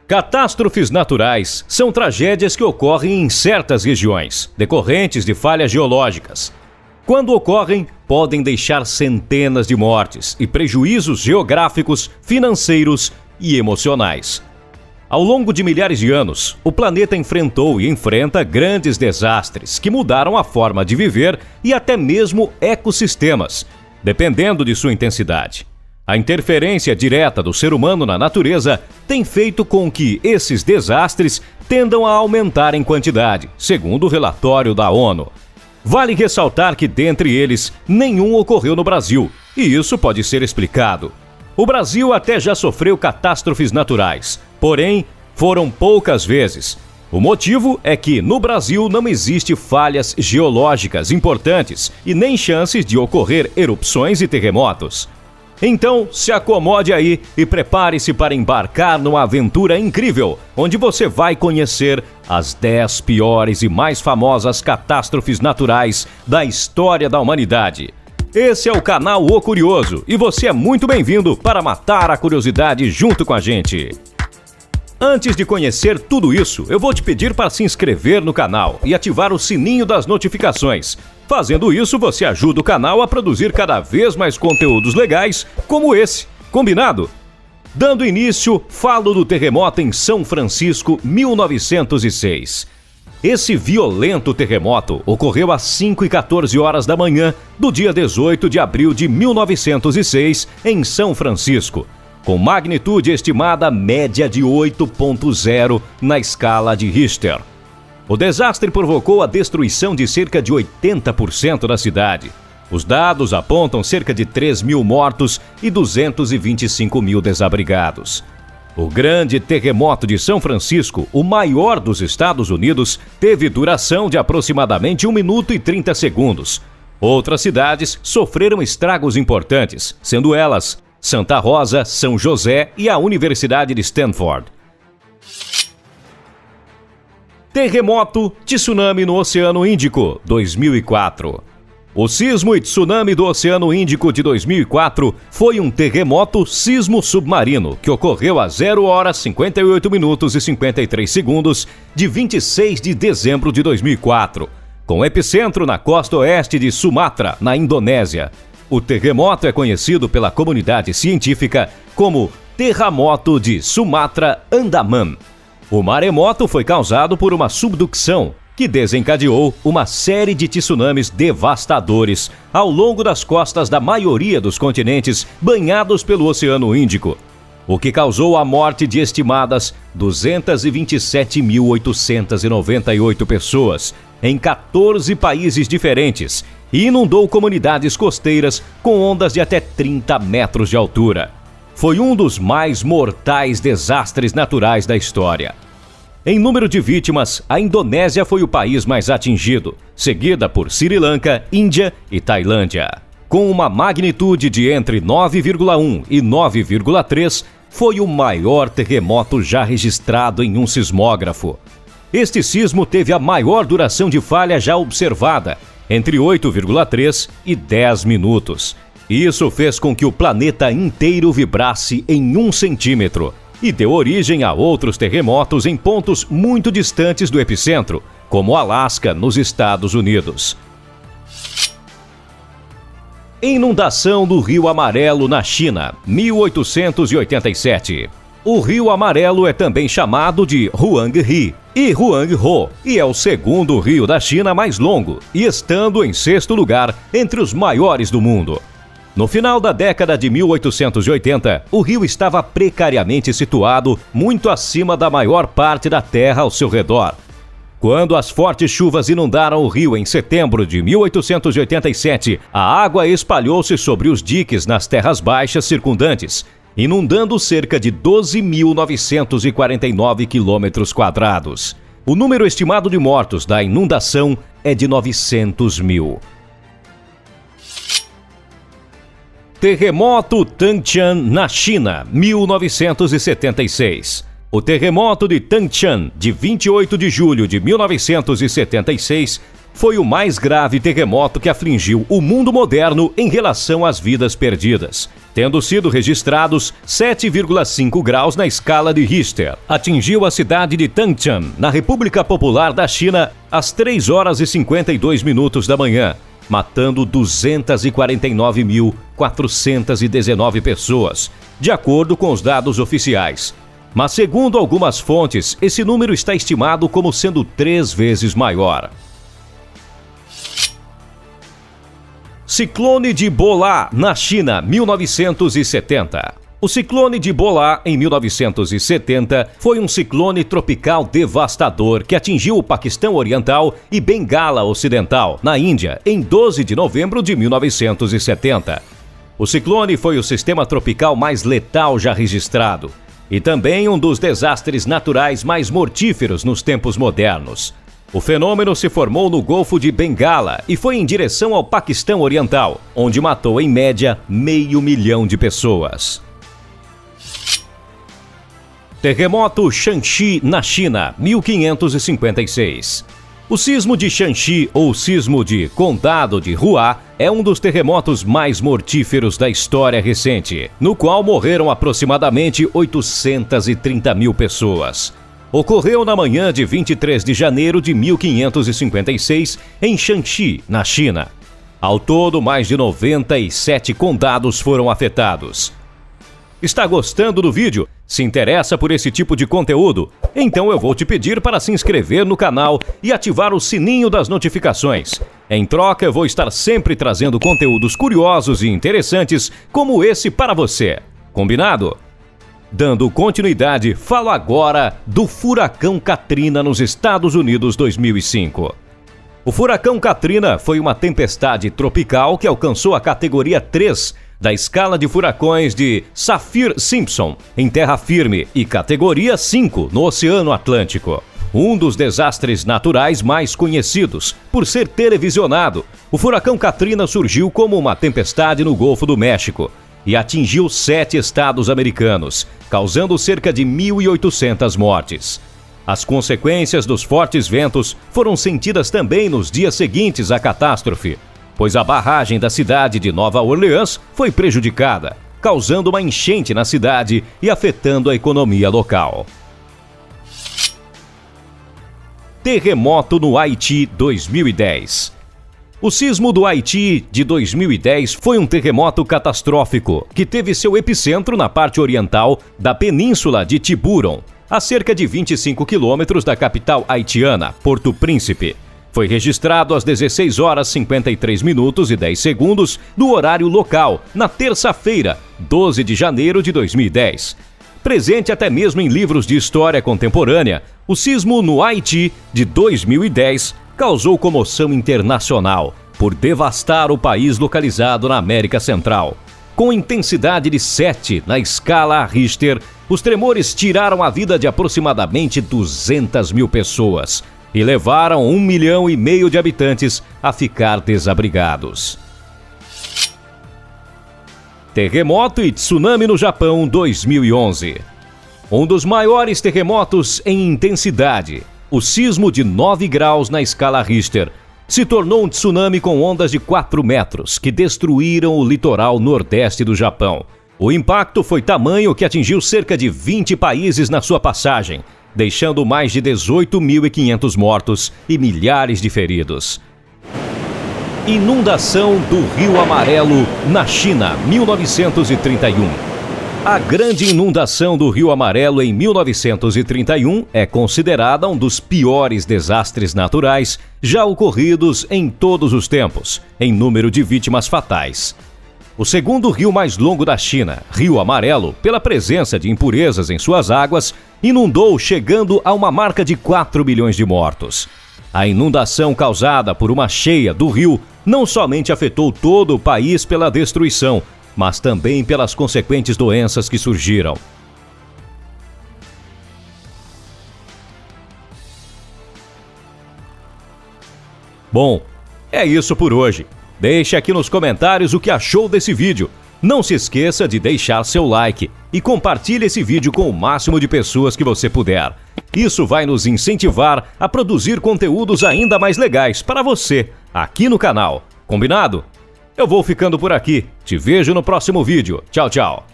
Catástrofes naturais são tragédias que ocorrem em certas regiões, decorrentes de falhas geológicas. Quando ocorrem, podem deixar centenas de mortes e prejuízos geográficos, financeiros e emocionais. Ao longo de milhares de anos, o planeta enfrentou e enfrenta grandes desastres que mudaram a forma de viver e até mesmo ecossistemas, dependendo de sua intensidade. A interferência direta do ser humano na natureza tem feito com que esses desastres tendam a aumentar em quantidade, segundo o relatório da ONU. Vale ressaltar que, dentre eles, nenhum ocorreu no Brasil, e isso pode ser explicado. O Brasil até já sofreu catástrofes naturais, porém, foram poucas vezes. O motivo é que, no Brasil, não existe falhas geológicas importantes e nem chances de ocorrer erupções e terremotos. Então, se acomode aí e prepare-se para embarcar numa aventura incrível, onde você vai conhecer as 10 piores e mais famosas catástrofes naturais da história da humanidade. Esse é o canal O Curioso e você é muito bem-vindo para matar a curiosidade junto com a gente. Antes de conhecer tudo isso, eu vou te pedir para se inscrever no canal e ativar o sininho das notificações. Fazendo isso, você ajuda o canal a produzir cada vez mais conteúdos legais como esse. Combinado? Dando início, falo do terremoto em São Francisco, 1906. Esse violento terremoto ocorreu às 5h14 da manhã do dia 18 de abril de 1906, em São Francisco, com magnitude estimada média de 8.0 na escala de Richter. O desastre provocou a destruição de cerca de 80% da cidade. Os dados apontam cerca de 3.000 mortos e 225.000 desabrigados. O grande terremoto de São Francisco, o maior dos Estados Unidos, teve duração de aproximadamente 1 minuto e 30 segundos. Outras cidades sofreram estragos importantes, sendo elas Santa Rosa, São José e a Universidade de Stanford. Terremoto, tsunami no Oceano Índico, 2004. O sismo e tsunami do Oceano Índico de 2004 foi um terremoto sismo submarino que ocorreu às 0h 58 minutos e 53 segundos de 26 de dezembro de 2004, com epicentro na costa oeste de Sumatra, na Indonésia. O terremoto é conhecido pela comunidade científica como Terremoto de Sumatra-Andaman. O maremoto foi causado por uma subducção que desencadeou uma série de tsunamis devastadores ao longo das costas da maioria dos continentes banhados pelo Oceano Índico, o que causou a morte de estimadas 227.898 pessoas em 14 países diferentes e inundou comunidades costeiras com ondas de até 30 metros de altura. Foi um dos mais mortais desastres naturais da história. Em número de vítimas, a Indonésia foi o país mais atingido, seguida por Sri Lanka, Índia e Tailândia. Com uma magnitude de entre 9,1 e 9,3, foi o maior terremoto já registrado em um sismógrafo. Este sismo teve a maior duração de falha já observada, entre 8,3 e 10 minutos. Isso fez com que o planeta inteiro vibrasse em 1 centímetro e deu origem a outros terremotos em pontos muito distantes do epicentro, como Alasca, nos Estados Unidos. Inundação do Rio Amarelo na China, 1887. O Rio Amarelo é também chamado de Huanghe e Huanghe e é o segundo rio da China mais longo e estando em 6º lugar entre os maiores do mundo. No final da década de 1880, o rio estava precariamente situado muito acima da maior parte da terra ao seu redor. Quando as fortes chuvas inundaram o rio em setembro de 1887, a água espalhou-se sobre os diques nas terras baixas circundantes, inundando cerca de 12.949 quilômetros quadrados. O número estimado de mortos da inundação é de 900.000. Terremoto Tangshan na China, 1976. O terremoto de Tangshan, de 28 de julho de 1976, foi o mais grave terremoto que afligiu o mundo moderno em relação às vidas perdidas. tendo sido registrados 7,5 graus na escala de Richter. Atingiu a cidade de Tangshan, na República Popular da China, às 3 horas e 52 minutos da manhã, matando 249.419 pessoas, de acordo com os dados oficiais. Mas, segundo algumas fontes, esse número está estimado como sendo 3 vezes maior. Ciclone de Bola, na China, 1970. O ciclone de Bola, em 1970, foi um ciclone tropical devastador que atingiu o Paquistão Oriental e Bengala Ocidental, na Índia, em 12 de novembro de 1970. O ciclone foi o sistema tropical mais letal já registrado e também um dos desastres naturais mais mortíferos nos tempos modernos. O fenômeno se formou no Golfo de Bengala e foi em direção ao Paquistão Oriental, onde matou em média 500 mil de pessoas. Terremoto Shanxi, na China, 1556. O sismo de Shanxi, ou sismo de Condado de Hua, é um dos terremotos mais mortíferos da história recente, no qual morreram aproximadamente 830 mil pessoas. Ocorreu na manhã de 23 de janeiro de 1556, em Shanxi, na China. Ao todo, mais de 97 condados foram afetados. Está gostando do vídeo? Se interessa por esse tipo de conteúdo? Então eu vou te pedir para se inscrever no canal e ativar o sininho das notificações. Em troca, eu vou estar sempre trazendo conteúdos curiosos e interessantes como esse para você. Combinado? Dando continuidade, falo agora do Furacão Katrina nos Estados Unidos 2005. O Furacão Katrina foi uma tempestade tropical que alcançou a categoria 3 da escala de furacões de Saffir-Simpson, em terra firme, e categoria 5 no Oceano Atlântico. Um dos desastres naturais mais conhecidos, por ser televisionado, o Furacão Katrina surgiu como uma tempestade no Golfo do México e atingiu 7 estados americanos, causando cerca de 1.800 mortes. As consequências dos fortes ventos foram sentidas também nos dias seguintes à catástrofe, pois a barragem da cidade de Nova Orleans foi prejudicada, causando uma enchente na cidade e afetando a economia local. Terremoto no Haiti 2010. O sismo do Haiti de 2010 foi um terremoto catastrófico que teve seu epicentro na parte oriental da península de Tiburon, a cerca de 25 quilômetros da capital haitiana, Porto Príncipe. Foi registrado às 16 horas 53 minutos e 10 segundos do horário local, na terça-feira, 12 de janeiro de 2010. Presente até mesmo em livros de história contemporânea, o sismo no Haiti de 2010 causou comoção internacional por devastar o país localizado na América Central. Com intensidade de 7 na escala Richter, os tremores tiraram a vida de aproximadamente 200 mil pessoas e levaram 1,5 milhão de habitantes a ficar desabrigados. Terremoto e tsunami no Japão 2011. Um dos maiores terremotos em intensidade, o sismo de 9 graus na escala Richter, se tornou um tsunami com ondas de 4 metros que destruíram o litoral nordeste do Japão. O impacto foi tamanho que atingiu cerca de 20 países na sua passagem, deixando mais de 18.500 mortos e milhares de feridos. Inundação do Rio Amarelo, na China, 1931. A grande inundação do Rio Amarelo em 1931 é considerada um dos piores desastres naturais já ocorridos em todos os tempos, em número de vítimas fatais. O segundo rio mais longo da China, Rio Amarelo, pela presença de impurezas em suas águas, inundou chegando a uma marca de 4 milhões de mortos. A inundação causada por uma cheia do rio não somente afetou todo o país pela destruição, mas também pelas consequentes doenças que surgiram. Bom, é isso por hoje. Deixe aqui nos comentários o que achou desse vídeo. Não se esqueça de deixar seu like e compartilhe esse vídeo com o máximo de pessoas que você puder. Isso vai nos incentivar a produzir conteúdos ainda mais legais para você, aqui no canal. Combinado? Eu vou ficando por aqui. Te vejo no próximo vídeo. Tchau, tchau.